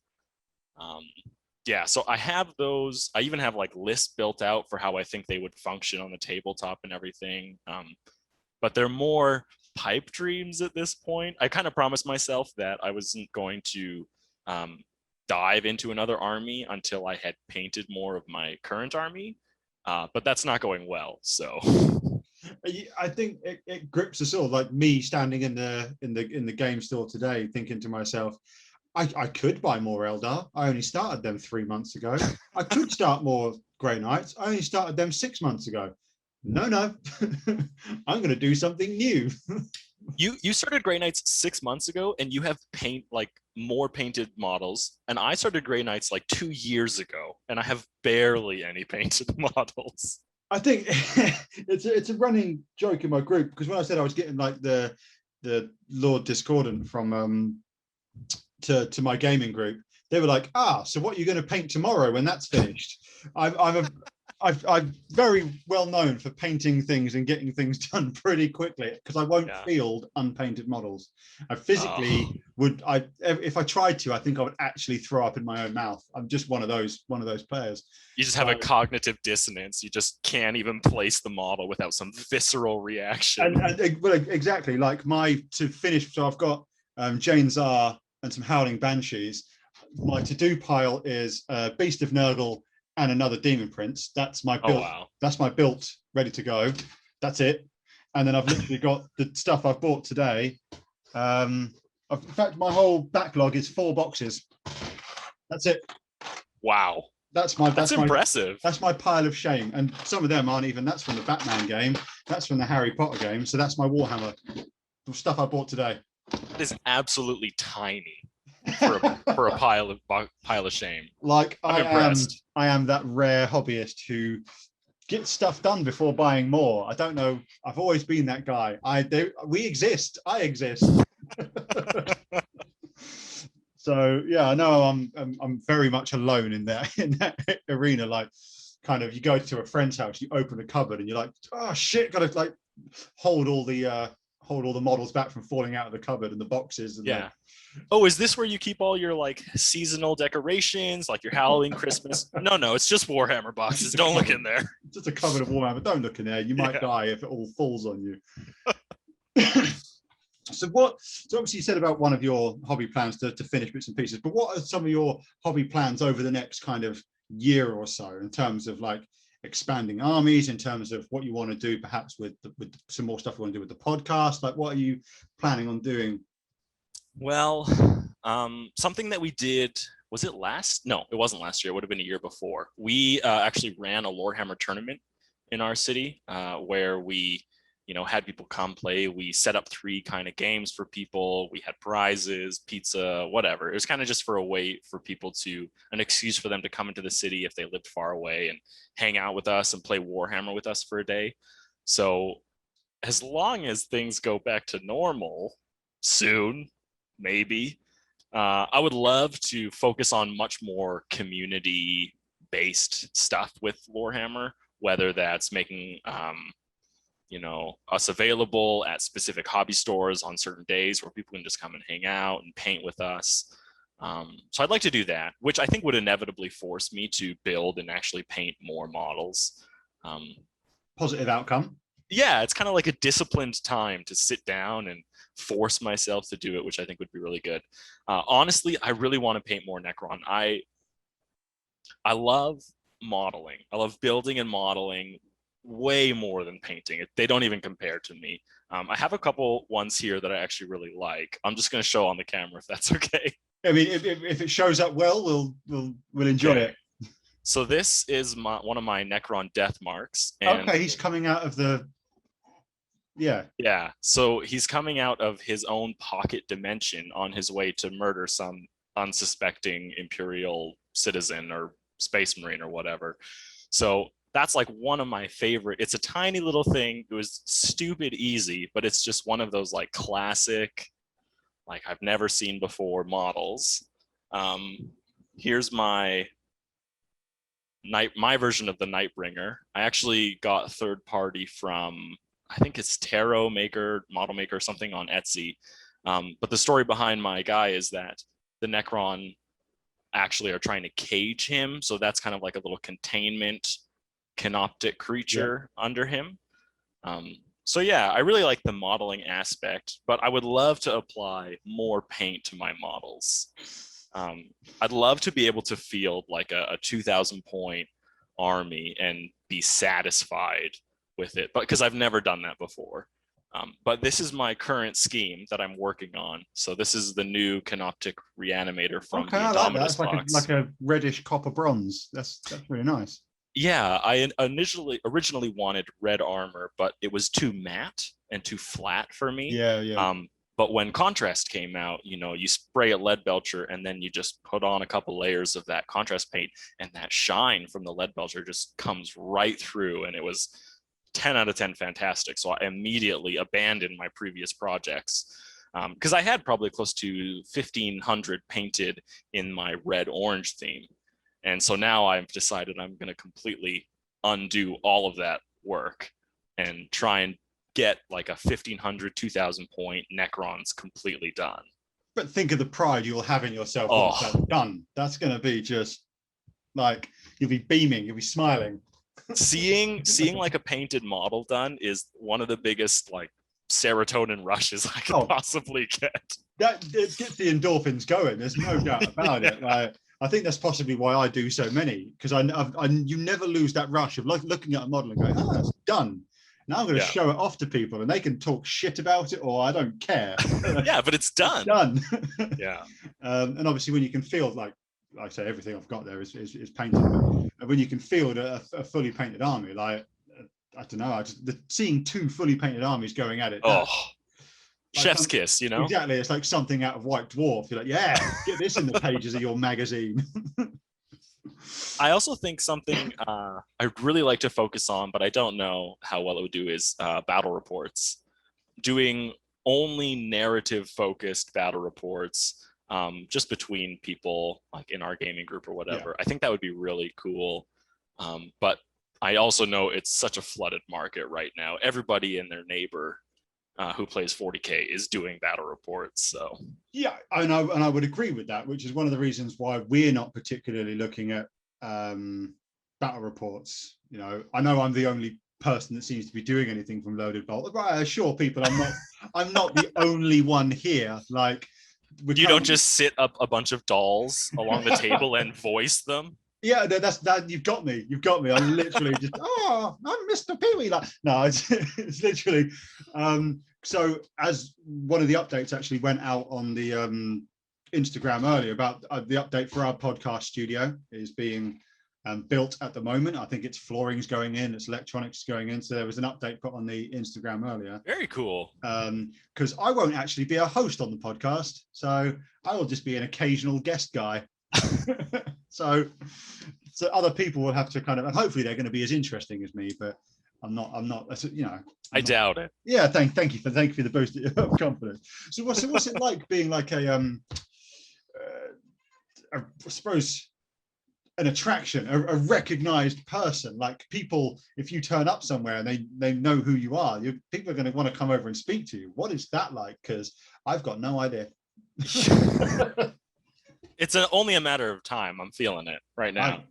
So I have those. I even have like lists built out for how I think they would function on the tabletop and everything. But they're more pipe dreams at this point. I kind of promised myself that I wasn't going to dive into another army until I had painted more of my current army. But that's not going well. So I think it grips us all. Like me standing in the game store today, thinking to myself, I could buy more Eldar. I only started them 3 months ago. I could start more Grey Knights. I only started them 6 months ago. No, I'm going to do something new. You started Grey Knights 6 months ago, and you have more painted models. And I started Grey Knights like 2 years ago, and I have barely any painted models. I think it's a running joke in my group, because when I said I was getting like the Lord Discordant from to my gaming group, they were like, so what are you going to paint tomorrow when that's finished? I'm very well known for painting things and getting things done pretty quickly, because I won't field unpainted models. I physically if I tried to, I think I would actually throw up in my own mouth. I'm just one of those players. You just have a cognitive dissonance. You just can't even place the model without some visceral reaction. Well, exactly. Like to finish, so I've got Jane Czar and some Howling Banshees. My to-do pile is Beast of Nurgle and another Demon Prince. That's my build. That's my built, ready to go. That's it. And then I've literally got the stuff I've bought today. In fact, my whole backlog is 4 boxes. That's it. Wow. That's impressive. That's my pile of shame. And some of them aren't even. That's from the Batman game. That's from the Harry Potter game. So that's my Warhammer, the stuff I bought today. It is absolutely tiny for a pile of shame. Like I'm impressed. I am that rare hobbyist who gets stuff done before buying more. I don't know. I've always been that guy. We exist. I exist. So yeah, I know I'm very much alone in that arena. Like, kind of, you go to a friend's house, you open a cupboard, and you're like, oh shit, gotta like hold all the models back from falling out of the cupboard and the boxes. And oh, is this where you keep all your like seasonal decorations, like your Halloween, Christmas? No, it's just Warhammer boxes. Don't look in there. It's just a cupboard of Warhammer. Don't look in there. You might die if it all falls on you. So obviously you said about one of your hobby plans to finish bits and pieces, but what are some of your hobby plans over the next kind of year or so, in terms of like expanding armies, in terms of what you want to do perhaps with some more stuff you want to do with the podcast? Like, what are you planning on doing? Well, something that we did, was it last? No, it wasn't last year. It would have been a year before. We actually ran a Lorehammer tournament in our city where we had people come play. We set up 3 kind of games for people. We had prizes, pizza, whatever. It was kind of just for a way for people an excuse for them to come into the city if they lived far away and hang out with us and play Warhammer with us for a day. So as long as things go back to normal soon, maybe, I would love to focus on much more community-based stuff with Lorehammer, whether that's making us available at specific hobby stores on certain days where people can just come and hang out and paint with us. So I'd like to do that, which I think would inevitably force me to build and actually paint more models. Positive outcome. Yeah, it's kind of like a disciplined time to sit down and force myself to do it, which I think would be really good. Honestly, I really want to paint more Necron. I love modeling. I love building and modeling way more than painting. They don't even compare to me. I have a couple ones here that I actually really like. I'm just going to show on the camera if that's okay. I mean, if it shows up well, we'll enjoy it. So this is one of my Necron death marks. And okay, he's coming out of the... Yeah. So he's coming out of his own pocket dimension on his way to murder some unsuspecting Imperial citizen or Space Marine or whatever. So that's like one of my favorite. It's a tiny little thing. It was stupid easy, but it's just one of those like classic, like I've never seen before models. Here's my version of the Nightbringer. I actually got third party from, I think it's Tarot Maker, Model Maker, something on Etsy. But the story behind my guy is that the Necron actually are trying to cage him. So that's kind of like a little containment canoptic creature under him. So yeah, I really like the modeling aspect, but I would love to apply more paint to my models. I'd love to be able to field like a 2,000 point army and be satisfied with it, but because I've never done that before. But this is my current scheme that I'm working on. So this is the new Canoptic Reanimator from the Indominus box. Like a reddish copper bronze. That's really nice. Yeah, I originally wanted red armor, but it was too matte and too flat for me. Yeah. But when contrast came out, you spray a lead belcher and then you just put on a couple layers of that contrast paint, and that shine from the lead belcher just comes right through, and it was 10 out of 10 fantastic. So I immediately abandoned my previous projects because I had probably close to 1,500 painted in my red-orange theme. And so now I've decided I'm going to completely undo all of that work and try and get like a 1,500, 2,000 point Necrons completely done. But think of the pride you'll have in yourself once that's done. That's going to be just like, you'll be beaming, you'll be smiling. Seeing like a painted model done is one of the biggest like serotonin rushes I could possibly get. It gets the endorphins going. There's no doubt about it. Like, I think that's possibly why I do so many, because you never lose that rush of like looking at a model and going, oh, that's done. Now I'm going to show it off to people, and they can talk shit about it, or I don't care. Yeah, but it's done. It's done. Yeah. And obviously, when you can field, like I say, everything I've got there is painted. But when you can field a fully painted army, like I don't know, seeing two fully painted armies going at it. Like chef's kiss, Exactly. It's like something out of White Dwarf. You're like, yeah, get this in the pages of your magazine. I also think something I'd really like to focus on, but I don't know how well it would do, is battle reports. Doing only narrative focused battle reports just between people, like in our gaming group or whatever. Yeah. I think that would be really cool. But I also know it's such a flooded market right now. Everybody and their neighbor who plays 40K is doing battle reports. So yeah, and I would agree with that, which is one of the reasons why we're not particularly looking at battle reports. I know I'm the only person that seems to be doing anything from Loaded Bolt. Right, I assure people I'm not the only one here. Like, you don't just sit up a bunch of dolls along the table and voice them. Yeah, that's that. You've got me. I'm literally just, I'm Mr. Pee-wee. Like, no, it's literally. So as one of the updates actually went out on the Instagram earlier about the update for our podcast studio is being built at the moment. I think its flooring's going in, its electronics going in. So there was an update put on the Instagram earlier. Very cool. Because I won't actually be a host on the podcast, so I will just be an occasional guest guy. So other people will have to kind of, and hopefully they're going to be as interesting as me, but I'm not, I doubt it. Yeah. Thank you for the boost of confidence. So what's it like being like a, I suppose, an attraction, a recognized person. Like people, if you turn up somewhere and they know who you are, people are going to want to come over and speak to you. What is that like? Because I've got no idea. It's only a matter of time. I'm feeling it right now.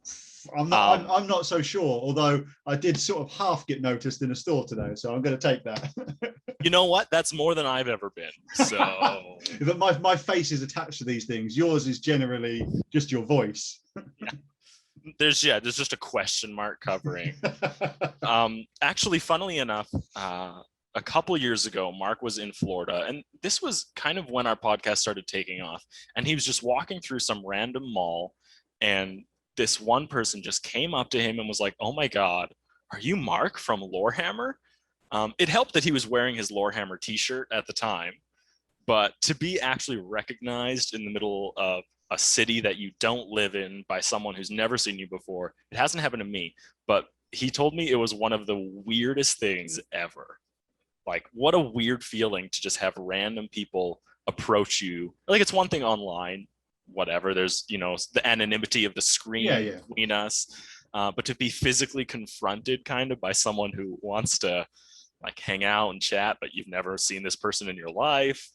I'm not so sure, although I did sort of half get noticed in a store today, so I'm going to take that. You know what? That's more than I've ever been. So, but my face is attached to these things. Yours is generally just your voice. Yeah. There's just a question mark covering. Actually, funnily enough, a couple years ago, Mark was in Florida, and this was kind of when our podcast started taking off. And he was just walking through some random mall, and this one person just came up to him and was like, "Oh my God, are you Mark from Lorehammer?" It helped that he was wearing his Lorehammer t-shirt at the time, but to be actually recognized in the middle of a city that you don't live in by someone who's never seen you before, it hasn't happened to me, but he told me it was one of the weirdest things ever. Like, what a weird feeling to just have random people approach you. Like, it's one thing online, whatever, there's, the anonymity of the screen between us, but to be physically confronted kind of by someone who wants to like hang out and chat, but you've never seen this person in your life,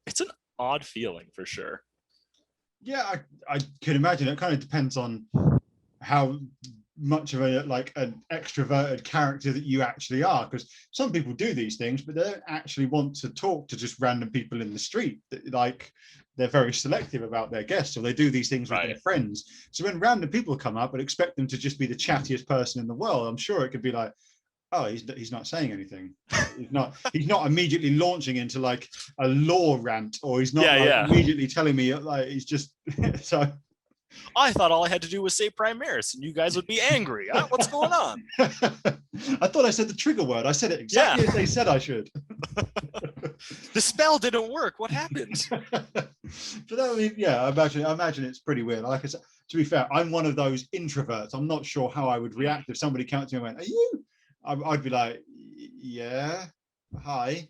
it's an odd feeling for sure. Yeah, I can imagine. It kind of depends on how much of an extroverted character that you actually are, because some people do these things, but they don't actually want to talk to just random people in the street. Like, they're very selective about their guests, or they do these things with their friends. So when random people come up and expect them to just be the chattiest person in the world, I'm sure it could be like, oh, he's not saying anything. He's not immediately launching into like a lore rant, or he's not immediately telling me, like, he's just so. I thought all I had to do was say Primaris and you guys would be angry. What's going on? I thought I said the trigger word. I said it exactly as they said I should. The spell didn't work. What happened? But I mean, I imagine it's pretty weird. Like I said, to be fair, I'm one of those introverts. I'm not sure how I would react if somebody came to me and went, "Are you?" I'd be like, "Yeah, hi."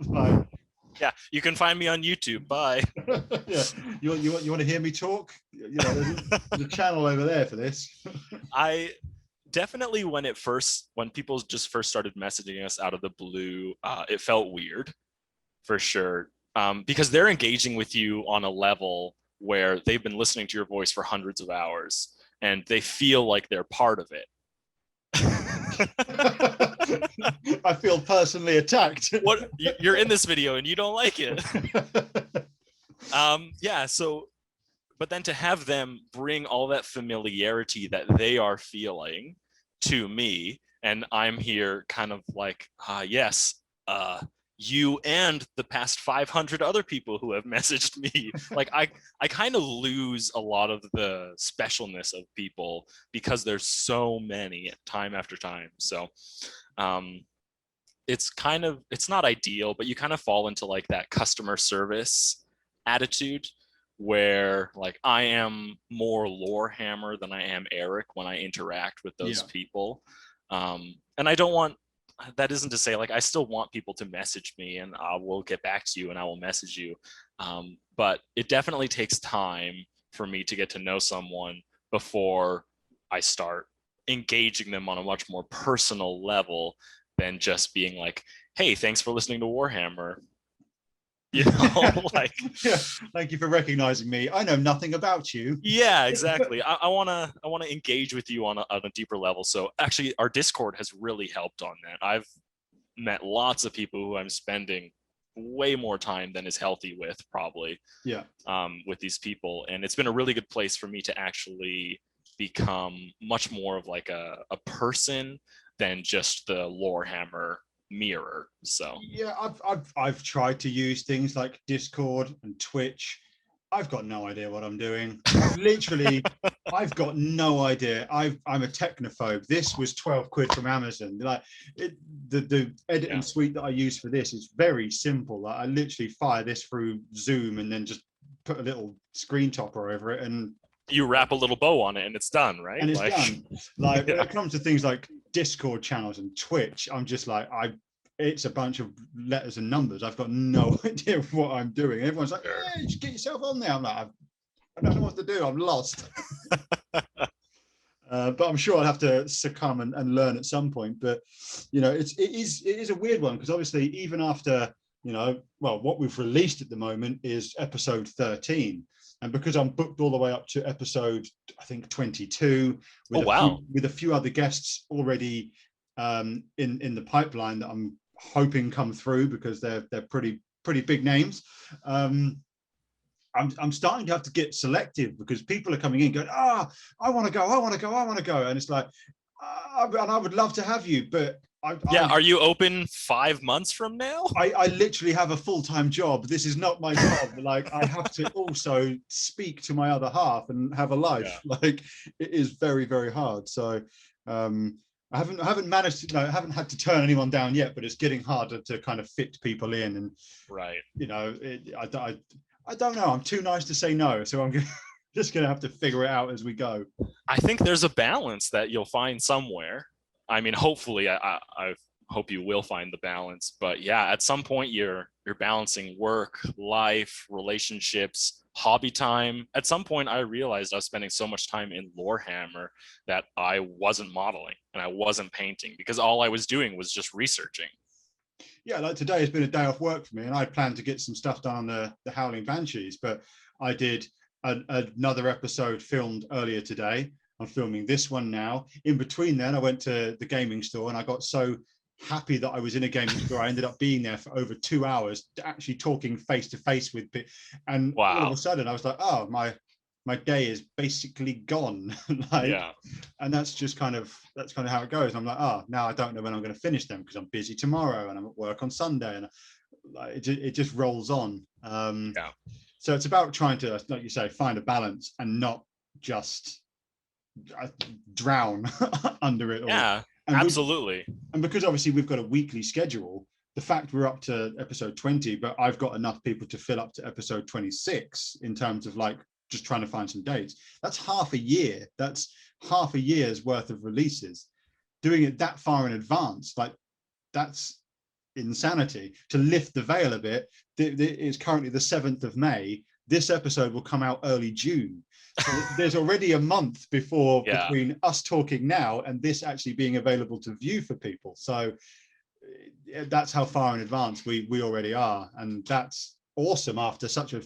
Like, yeah, you can find me on YouTube. Bye. Yeah, you want to hear me talk? There's a channel over there for this. I definitely, when people just first started messaging us out of the blue, it felt weird, for sure, because they're engaging with you on a level where they've been listening to your voice for hundreds of hours, and they feel like they're part of it. I feel personally attacked. What, you're in this video and you don't like it? So, but then to have them bring all that familiarity that they are feeling to me, and I'm here kind of like, yes, you and the past 500 other people who have messaged me. Like, I kind of lose a lot of the specialness of people because there's so many time after time. So it's not ideal, but you kind of fall into like that customer service attitude where like I am more Lorehammer than I am Erik when I interact with those people. And I don't want, that isn't to say, like, I still want people to message me and I will get back to you and I will message you. But it definitely takes time for me to get to know someone before I start engaging them on a much more personal level than just being like, hey, thanks for listening to Warhammer. Like, thank you for recognizing me. I know nothing about you. Yeah, exactly. I want to engage with you on a deeper level. So actually, our Discord has really helped on that. I've met lots of people who I'm spending way more time than is healthy with, probably. With these people, and it's been a really good place for me to actually become much more of like a person than just the Lorehammer mirror. So I've tried to use things like Discord and Twitch. I've got no idea what I'm doing. Literally, I've got no idea. I'm a technophobe. This was 12 quid from Amazon. Like, the editing suite that I use for this is very simple. Like, I literally fire this through Zoom and then just put a little screen topper over it, and you wrap a little bow on it and it's done, right? And it's done. Like, when it comes to things like Discord channels and Twitch, I'm just like, it's a bunch of letters and numbers. I've got no idea what I'm doing. Everyone's like, "Hey, just get yourself on there." I'm like, I don't know what to do. I'm lost. But I'm sure I'll have to succumb and learn at some point. But it is a weird one, because obviously even after what we've released at the moment is episode 13, and because I'm booked all the way up to episode, I think, 22, with a few other guests already in the pipeline that I'm hoping come through, because they're pretty big names. I'm starting to have to get selective, because people are coming in going, I want to go. And it's like, and I would love to have you, but are you open 5 months from now? I literally have a full-time job. This is not my job. Like, I have to also speak to my other half and have a life. Yeah. Like, it is very, very hard. So I haven't managed to, I haven't had to turn anyone down yet, but it's getting harder to kind of fit people in. And right, I don't know. I'm too nice to say no, so I'm just gonna have to figure it out as we go. I think there's a balance that you'll find somewhere. I mean, hopefully, I hope you will find the balance. But yeah, at some point, you're balancing work, life, relationships, hobby time. At some point, I realized I was spending so much time in Lorehammer that I wasn't modeling and I wasn't painting, because all I was doing was just researching. Yeah, like today has been a day off work for me, and I planned to get some stuff done on the Howling Banshees, but I did another episode filmed earlier today. I'm filming this one now. In between then, I went to the gaming store, and I got so happy that I was in a gaming store. I ended up being there for over 2 hours, actually talking face to face with people. And all of a sudden, I was like, oh, my day is basically gone. And that's kind of how it goes. I'm like, now I don't know when I'm going to finish them, because I'm busy tomorrow and I'm at work on Sunday, and it just rolls on. So it's about trying to, like you say, find a balance and not just drown under it all. Yeah, absolutely. And because obviously we've got a weekly schedule, the fact we're up to episode 20, but I've got enough people to fill up to episode 26 in terms of like just trying to find some dates. That's half a year. That's half a year's worth of releases. Doing it that far in advance, like, that's insanity. To lift the veil a bit, it's currently the 7th of May. This episode will come out early June. So there's already a month between us talking now and this actually being available to view for people. So that's how far in advance we already are. And that's awesome after such a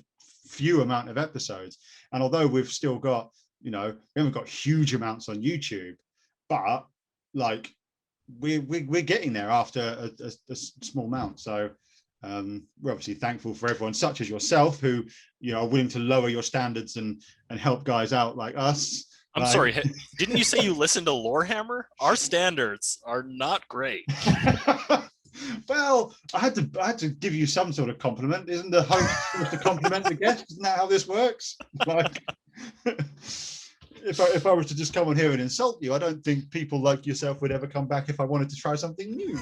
few amount of episodes. And although we've still got, we haven't got huge amounts on YouTube, but like we're getting there after a small amount. So we're obviously thankful for everyone such as yourself who are willing to lower your standards and help guys out like us. I'm sorry, didn't you say you listened to Lorehammer? Our standards are not great. Well, I had to give you some sort of compliment. Isn't the host supposed to compliment the guest? Isn't that how this works? Like, if I was to just come on here and insult you, I don't think people like yourself would ever come back if I wanted to try something new.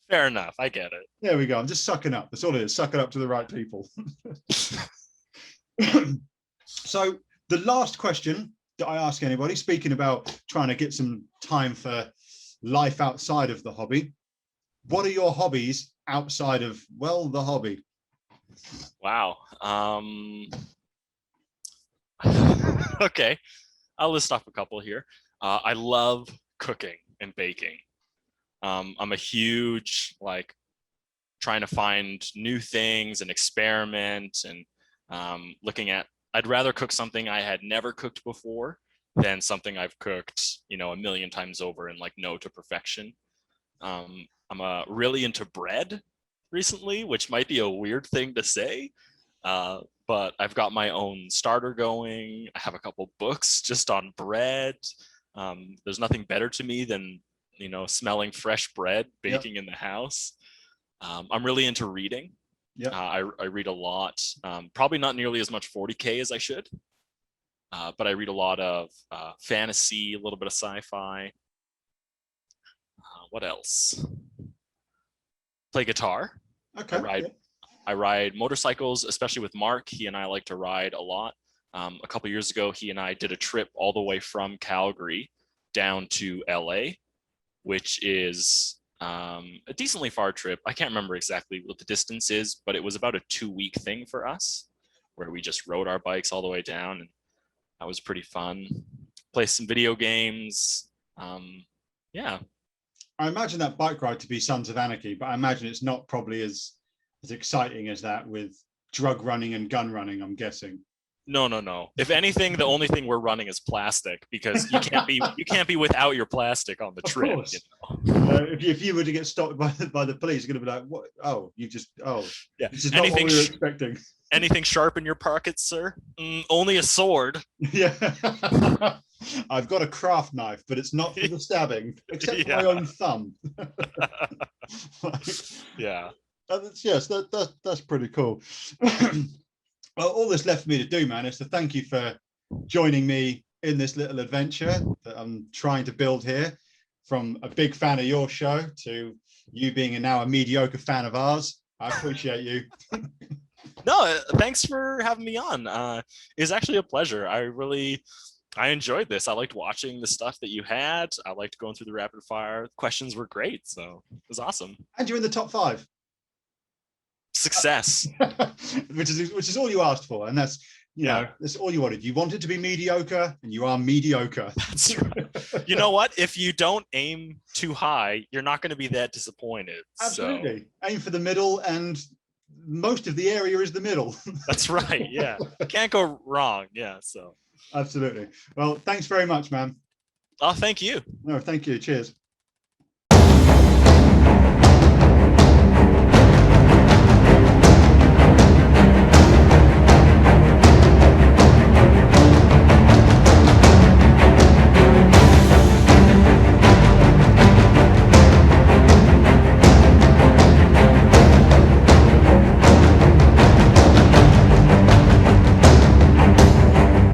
Fair enough. I get it. There we go. I'm just sucking up. That's all it is. Sucking up to the right people. So the last question that I ask anybody, speaking about trying to get some time for life outside of the hobby, what are your hobbies outside of, the hobby? Wow. Okay. I'll list off a couple here. I love cooking and baking. I'm a huge, trying to find new things and experiment and looking at, I'd rather cook something I had never cooked before than something I've cooked, a million times over and know to perfection. I'm really into bread recently, which might be a weird thing to say, but I've got my own starter going. I have a couple books just on bread. There's nothing better to me than, smelling fresh bread baking in the house. I'm really into reading. I read a lot, probably not nearly as much 40K as I should, but I read a lot of fantasy, a little bit of sci-fi. What else? Play guitar. Okay. I ride motorcycles, especially with Mark. He and I like to ride a lot. A couple years ago, he and I did a trip all the way from Calgary down to LA, which is a decently far trip. I can't remember exactly what the distance is, but it was about a 2-week thing for us where we just rode our bikes all the way down, and that was pretty fun. Play some video games. Yeah. I imagine that bike ride to be Sons of Anarchy, but I imagine it's not probably as exciting as that with drug running and gun running, I'm guessing. No. If anything, the only thing we're running is plastic, because you can't be without your plastic on the trip. Of course. You know? If you were to get stopped by the police, you're going to be like, "What? Oh, Yeah. This is not what we were expecting." Anything sharp in your pockets, sir? Only a sword. Yeah. I've got a craft knife, but it's not for the stabbing, except for my own thumb. Yeah. That's pretty cool. Well, all that's left for me to do, man, is to thank you for joining me in this little adventure that I'm trying to build here, from a big fan of your show to you being now a mediocre fan of ours. I appreciate you. No, thanks for having me on. It's actually a pleasure. I enjoyed this. I liked watching the stuff that you had. I liked going through the rapid fire. Questions were great, so it was awesome. And you're in the top 5. Success. which is all you asked for, and that's that's all you wanted. You wanted to be mediocre, and you are mediocre. That's right. You know what? If you don't aim too high, you're not going to be that disappointed. Absolutely. So. Aim for the middle, and most of the area is the middle. That's right. Yeah. Can't go wrong. Yeah. So. Absolutely. Well, thanks very much, man. Oh, thank you. No, thank you. Cheers.